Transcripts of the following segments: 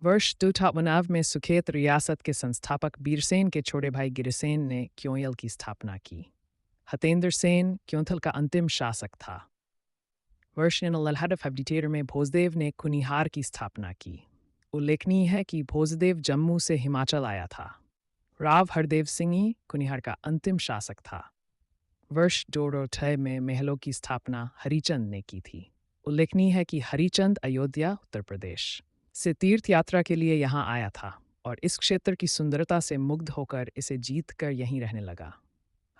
वर्ष 2019 में सुखेत रियासत के संस्थापक बीरसेन के छोटे भाई गिरिसेन ने क्योंयल की स्थापना की। हतेंद्र सेन क्योंथल का अंतिम शासक था। वर्ष 1952 में भोजदेव ने कुनिहार की स्थापना की। उल्लेखनीय है कि भोजदेव जम्मू से हिमाचल आया था। राव हरदेव सिंह कुनिहार का अंतिम शासक था। वर्ष 2006 में महलों की स्थापना हरिचंद ने की थी। उल्लेखनीय है कि हरिचंद अयोध्या, उत्तर प्रदेश से तीर्थ यात्रा के लिए यहाँ आया था और इस क्षेत्र की सुंदरता से मुग्ध होकर इसे जीतकर यहीं रहने लगा।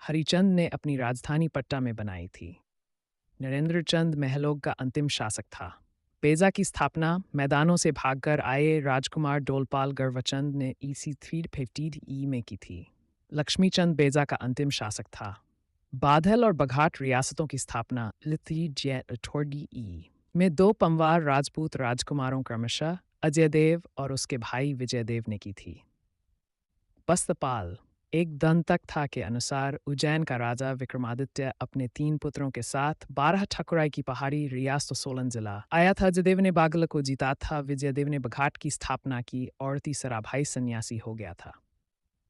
हरिचंद ने अपनी राजधानी पट्टा में बनाई थी। नरेंद्र चंद महलों का अंतिम शासक था। पेजा की स्थापना मैदानों से भागकर आए राजकुमार डोलपाल गर्वचंद ने ईसी 350 ई में की थी। लक्ष्मीचंद बेजा का अंतिम शासक था। बाधल और बघाट रियासतों की स्थापना ई में दो पंवार राजपूत राजकुमारों क्रमशः अजयदेव और उसके भाई विजयदेव ने की थी। बस्तपाल एक दंतक था के अनुसार उज्जैन का राजा विक्रमादित्य अपने 3 पुत्रों के साथ 12 ठकुराई की पहाड़ी रियासत सोलन जिला आया था। अजयदेव ने बागल को जीता था। विजयदेव ने बघाट की स्थापना की और तीसरा भाई सन्यासी हो गया था।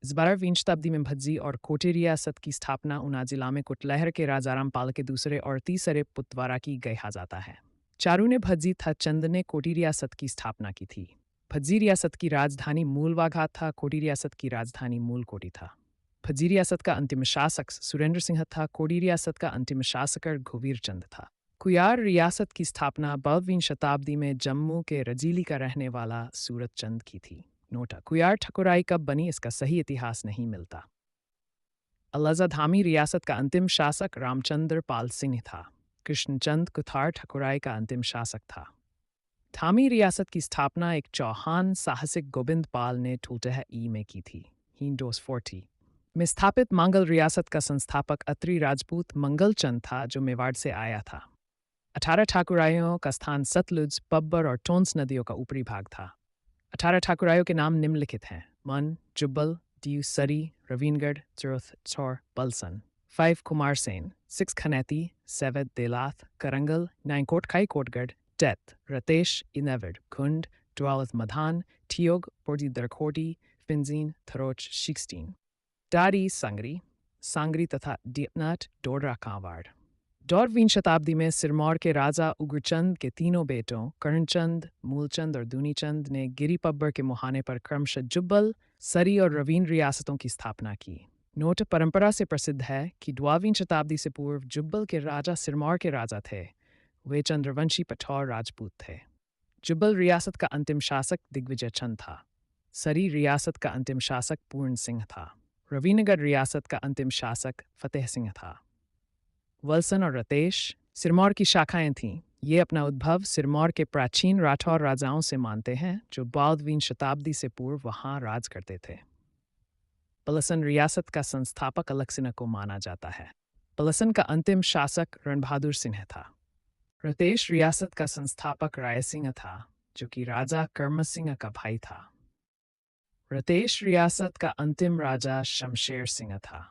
इस 12वीं शताब्दी में भज्जी और कोटी रियासत की स्थापना ऊना जिला में कुटलहर के राजाराम पाल के दूसरे और तीसरे पुत्र द्वारा की गया जाता है। चारू ने भज्जी था चंद ने कोटी रियासत की स्थापना की थी। भज्जी रियासत की राजधानी मूलवाघात था। कोटी रियासत की राजधानी मूलकोटी था। भज्जी रियासत का अंतिम शासक सुरेंद्र सिंह था। कोटी रियासत का अंतिम शासक घुवीर चंद था। कुयार रियासत की स्थापना 12वीं शताब्दी में जम्मू के रजीली का रहने वाला सूरत चंद की थी। नोटा कुयार ठकुराई कब बनी इसका सही इतिहास नहीं मिलता। अलाजाधामी रियासत का अंतिम शासक रामचंद्र पाल सिंह था। कृष्णचंद कुथार ठकुराई का अंतिम शासक था। धामी रियासत की स्थापना एक चौहान साहसिक गोविंद पाल ने ठूटह ई में की थी। हिंडोस 40 में स्थापित मंगल रियासत का संस्थापक अत्रि राजपूत मंगल चंद था जो मेवाड़ से आया था। 18 ठाकुराइयों का स्थान सतलुज, पब्बर और टोंस नदियों का ऊपरी भाग था। 18 ठाकुराइयों के नाम निम्नलिखित हैं: मन, जुब्बल, दीव, सरी, रवीनगढ़, चुरुथ, चौर, बलसन। 5 कुमार सेन, 6 खनैती, 7 देलाथ, करंगल, 9 कोटखाई कोटगढ़, डेथ, रतेश, इनेविड, खुंड, 12 मधान, ठियोग, पोर्टी दरखोटी, फिंजीन, थरोच, 16 डारी, संगरी, सांगरी तथा दीपनाथ, डोडरा कांवाड़। 12वीं शताब्दी में सिरमौर के राजा उग्रचंद के तीनों बेटों कर्णचंद, मूलचंद और दूनीचंद ने गिरी पब्बर के मुहाने पर क्रमशः जुब्बल, सरी और रवीन रियासतों की स्थापना की। नोट परंपरा से प्रसिद्ध है कि 12वीं शताब्दी से पूर्व जुब्बल के राजा सिरमौर के राजा थे। वे चंद्रवंशी पठौर राजपूत थे। जुब्बल रियासत का अंतिम शासक दिग्विजय चंद था। सरी रियासत का अंतिम शासक पूर्ण सिंह था। रवीनगढ़ रियासत का अंतिम शासक फतेह सिंह था। वलसन और रतेश सिरमौर की शाखाएं थीं। ये अपना उद्भव सिरमौर के प्राचीन राठौर राजाओं से मानते हैं जो 12वीं शताब्दी से पूर्व वहां राज करते थे। पलसन रियासत का संस्थापक अलकसिंह को माना जाता है। पलसन का अंतिम शासक रणबहादुर सिंह था। रतेश रियासत का संस्थापक रायसिंह था जो कि राजा कर्म सिंह का भाई था। रतेश रियासत का अंतिम राजा शमशेर सिंह था।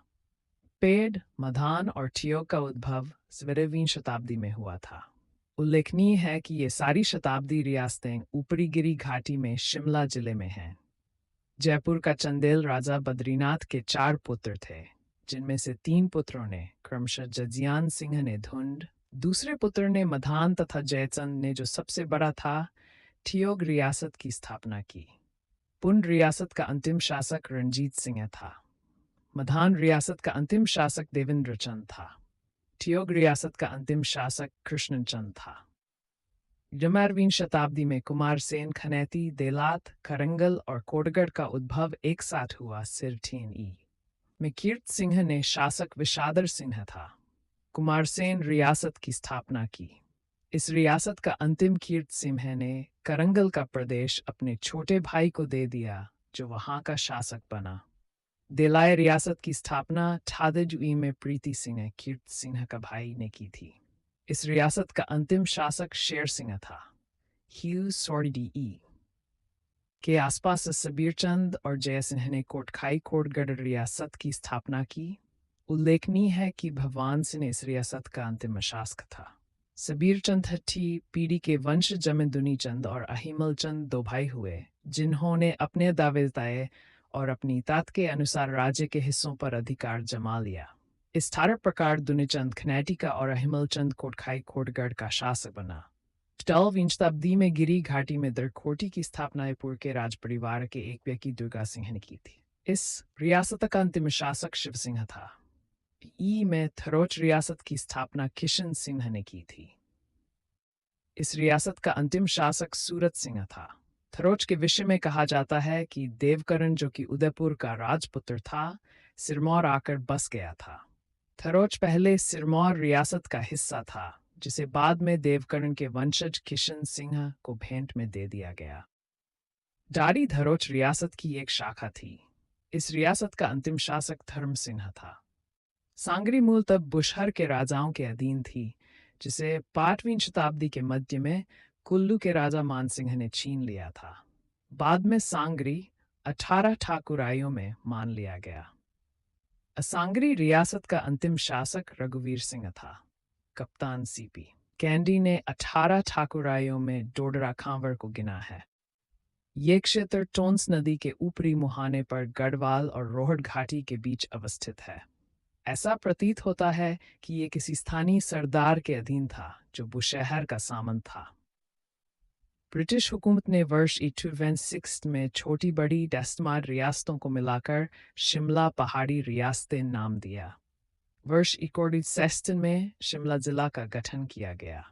पेड़, मधान और ठियोग का उद्भव 17वीं शताब्दी में हुआ था। उल्लेखनीय है कि ये सारी शताब्दी रियासतें ऊपरी गिरी घाटी में शिमला जिले में हैं। जयपुर का चंदेल राजा बद्रीनाथ के 4 पुत्र थे, जिनमें से 3 पुत्रों ने क्रमशः जजियान सिंह ने धुंड, दूसरे पुत्र ने मधान तथा जयचंद ने जो सबसे बड़ा था ठियोग रियासत की स्थापना की। पुंड रियासत का अंतिम शासक रणजीत सिंह था। मधान रियासत का अंतिम शासक देवेंद्र चंद था। ठियोग रियासत का अंतिम शासक कृष्णचंद था। 11वीं शताब्दी में कुमारसेन, खनैती, देलात, करंगल और कोटगढ़ का उद्भव एक साथ हुआ। सिरठेन ई में कीर्त सिंह ने शासक विशादर सिंह था। कुमारसेन रियासत की स्थापना की। इस रियासत का अंतिम कीर्त सिंह ने करंगल का प्रदेश अपने छोटे भाई को दे दिया जो वहां का शासक बना। देलाय रियासत की स्थापना ठादजुई में प्रीति सिंह कीर्त सिंह का भाई ने की थी। इस रियासत का अंतिम शासक शेर सिंह था। ह्यू सोर्डी के आसपास सबीरचंद और जयसिंह ने कोटखाई कोटगढ़ रियासत की स्थापना की। उल्लेखनीय है कि भगवान सिंह इस रियासत का अंतिम शासक था। सबीरचंद हट्टी पीढ़ी के वंश जमींदुनी चंद और अहिमल चंद 2 भाई हुए जिन्होंने अपने दावे तय और अपनी तात के अनुसार राज्य के हिस्सों पर अधिकार जमा लिया। इस 18 प्रकार दुनिचंद खनैटिका और हिमलचंद कोटखाई कोटगढ़ का शासक बना। 12वीं शताब्दी में गिरी घाटी में दरकोटी की स्थापना जयपुर के राज परिवार के एक व्यक्ति दुर्गा सिंह ने की थी। इस रियासत का अंतिम शासक शिव सिंह था। में थरोच रियासत की स्थापना किशन सिंह ने की थी। इस रियासत का अंतिम शासक सूरत सिंह था। थरोच के विषय में कहा जाता है कि देवकरण जो कि उदयपुर का राजपुत्र था, सिरमौर आकर बस गया था। थरोच पहले सिरमौर रियासत का हिस्सा था, जिसे बाद में देवकरण के वंशज किशन सिंह को भेंट में दे दिया गया। डारी थरोच रियासत की एक शाखा थी। इस रियासत का अंतिम शासक धर्म सिंह था। सांगरी मूल तब बुशहर के राजाओं के अधीन थी, जिसे 5वीं शताब्दी के मध्य में कुल्लू के राजा मानसिंह ने छीन लिया था। बाद में सांगरी 18 ठाकुराइयों में मान लिया गया। सांगरी रियासत का अंतिम शासक रघुवीर सिंह था। कप्तान सीपी कैंडी ने 18 ठाकुराइयों में डोडरा खांवर को गिना है। ये क्षेत्र टोंस नदी के ऊपरी मुहाने पर गढ़वाल और रोहड़ घाटी के बीच अवस्थित है। ऐसा प्रतीत होता है कि ये किसी स्थानीय सरदार के अधीन था, जो बुशहर का सामंत था। ब्रिटिश हुकूमत ने वर्ष 1806 में छोटी बड़ी दस्तमार रियासतों को मिलाकर शिमला पहाड़ी रियासतें नाम दिया। वर्ष 1960 में शिमला जिला का गठन किया गया।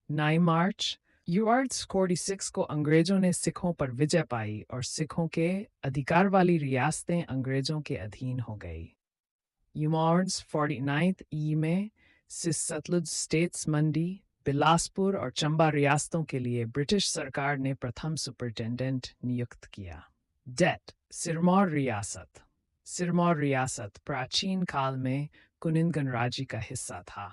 9 मार्च 1846 को अंग्रेजों ने सिखों पर विजय पाई और सिखों के अधिकार वाली रियासतें अंग्रेजों के अधीन हो गई। यूमार्ड्स 49th में सिस सतलुज स्टेट्स मंडी, बिलासपुर और चंबा रियासतों के लिए ब्रिटिश सरकार ने प्रथम सुपरिटेंडेंट नियुक्त किया। डेट सिरमौर रियासत। सिरमौर रियासत प्राचीन काल में कुनिंदगन राज्य का हिस्सा था।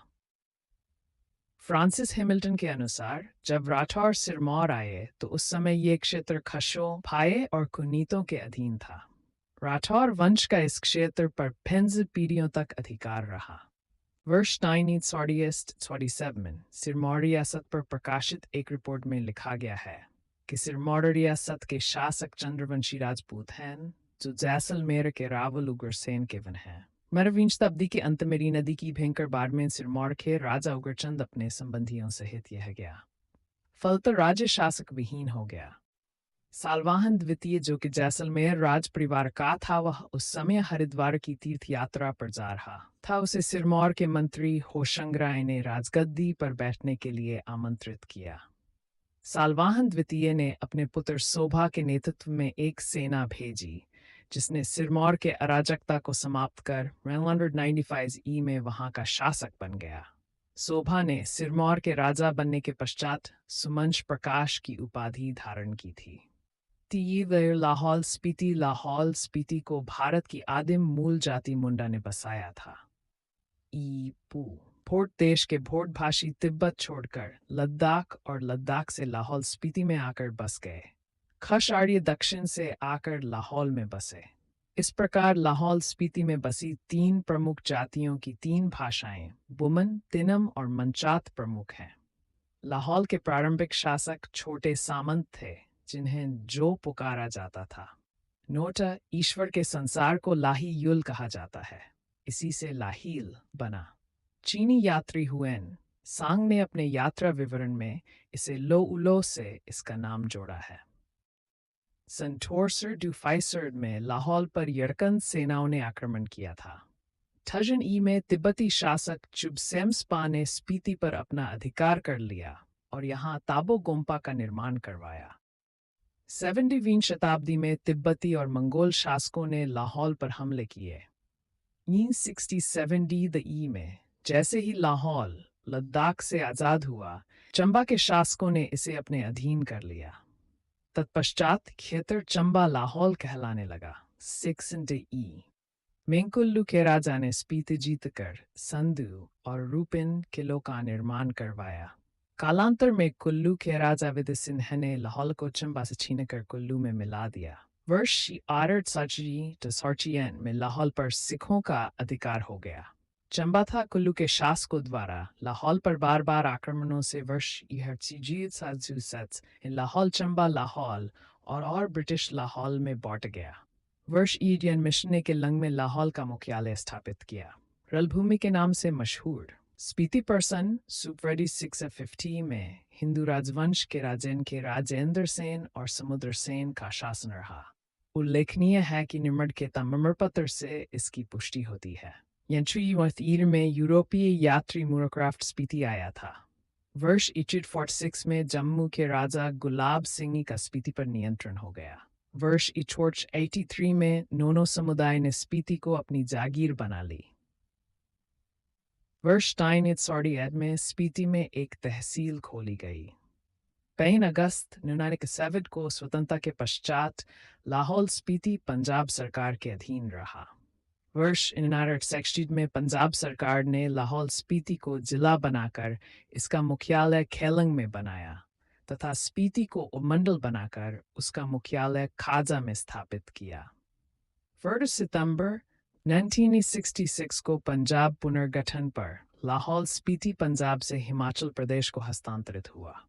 फ्रांसिस हैमिल्टन के अनुसार जब राठौर सिरमौर आए तो उस समय ये क्षेत्र खशों, फाये और कुनीतों के अधीन था। राठौर वंश का इस क्षेत्र पर 5 पीढ़ियों तक अधिकार रहा। वर्ष 1947 में सिरमौर रियासत पर प्रकाशित एक रिपोर्ट में लिखा गया है कि सिरमौर रियासत के शासक चंद्रवंशी राजपूत हैं, जो जैसलमेर के रावल उग्रसेन के वन हैं। 12वीं शताब्दी के अंत में री नदी की भयंकर बाढ़ में सिरमौर के राजा उग्रचंद अपने संबंधियों सहित यह गया। फलतः राज्य शासक विहीन हो गया। सालवाहन द्वितीय, जो कि जैसलमेर राज परिवार का था, वह उस समय हरिद्वार की तीर्थ यात्रा पर जा रहा था। उसे सिरमौर के मंत्री होशंग राय ने राजगद्दी पर बैठने के लिए आमंत्रित किया। सालवाहन द्वितीय ने अपने पुत्र शोभा के नेतृत्व में एक सेना भेजी, जिसने सिरमौर के अराजकता को समाप्त कर 995 में वहां का शासक बन गया। शोभा ने सिरमौर के राजा बनने के पश्चात सुमंश प्रकाश की उपाधि धारण की थी। लाहौल स्पीति को भारत की आदिम मूल जाति मुंडा ने बसाया था। भोट देश के भोट भाषी तिब्बत छोड़कर लद्दाख और लद्दाख से लाहौल स्पीति में आकर बस गए। खश आर्य दक्षिण से आकर लाहौल में बसे। इस प्रकार लाहौल स्पीति में बसी 3 प्रमुख जातियों की 3 भाषाएं बुमन, तिनम और मंचात प्रमुख हैं। लाहौल के प्रारंभिक शासक छोटे सामंत थे, जिन्हें जो पुकारा जाता था। नोटा ईश्वर के संसार को लाही युल कहा जाता है, इसी से लाहील बना। चीनी यात्री हुएन सांग ने अपने यात्रा विवरण में इसे लो उलो से इसका नाम जोड़ा है। सन 1425 में लाहौल पर यरकन सेनाओं ने आक्रमण किया था। ठजन में तिब्बती शासक चुबसेम्सपा ने स्पीति पर अपना अधिकार कर लिया और यहाँ ताबो गोम्पा का निर्माण करवाया। 70वीं शताब्दी में तिब्बती और मंगोल शासकों ने लाहौल पर हमले किए। 67 में जैसे ही लाहौल लद्दाख से आज़ाद हुआ, चंबा के शासकों ने इसे अपने अधीन कर लिया। तत्पश्चात क्षेत्र चंबा लाहौल कहलाने लगा। 6 मेंकुल्लू के राजा ने स्पीति जीतकर संधु और रूपिन किलों का निर्माण करवाया। कालांतर में कुल्लू के राजा विदय सिंह ने लाहौल को चंबा से छीनकर कुल्लू में मिला दिया। वर्ष 860 में लाहौल पर सिखों का अधिकार हो गया। चंबा था कुल्लू के शासकों द्वारा लाहौल पर बार बार आक्रमणों से वर्ष 1867 लाहौल चंबा लाहौल और ब्रिटिश लाहौल में बांट गया। वर्ष इंडियन मिशन ने केलंग में लाहौल का मुख्यालय स्थापित किया। रलभूमि के नाम से मशहूर स्पीति पर्सन सुप्रडी 650 में हिंदू राजवंश के राजेंद्र सेन और समुद्र सेन का शासन रहा। उल्लेखनीय है कि निर्मड के ताम्रपत्र से इसकी पुष्टि होती है। यंत्री में यूरोपीय यात्री मोनोक्राफ्ट स्पीति आया था। वर्ष 1846 में जम्मू के राजा गुलाब सिंह का स्पीति पर नियंत्रण हो गया। वर्ष 1883 में नोनो समुदाय ने स्पीति को अपनी जागीर बना ली। वर्ष 1948 में स्पीति में एक तहसील खोली गई। 3 अगस्त 1947 को स्वतंत्रता के पश्चात लाहौल स्पीति पंजाब सरकार के अधीन रहा। वर्ष 1960 में पंजाब सरकार ने लाहौल स्पीति को जिला बनाकर इसका मुख्यालय केलंग में बनाया तथा स्पीति को उपमंडल बनाकर उसका मुख्यालय खाजा में स्थापित किया। 1 सितंबर 1966 को पंजाब पुनर्गठन पर लाहौल स्पीति पंजाब से हिमाचल प्रदेश को हस्तांतरित हुआ।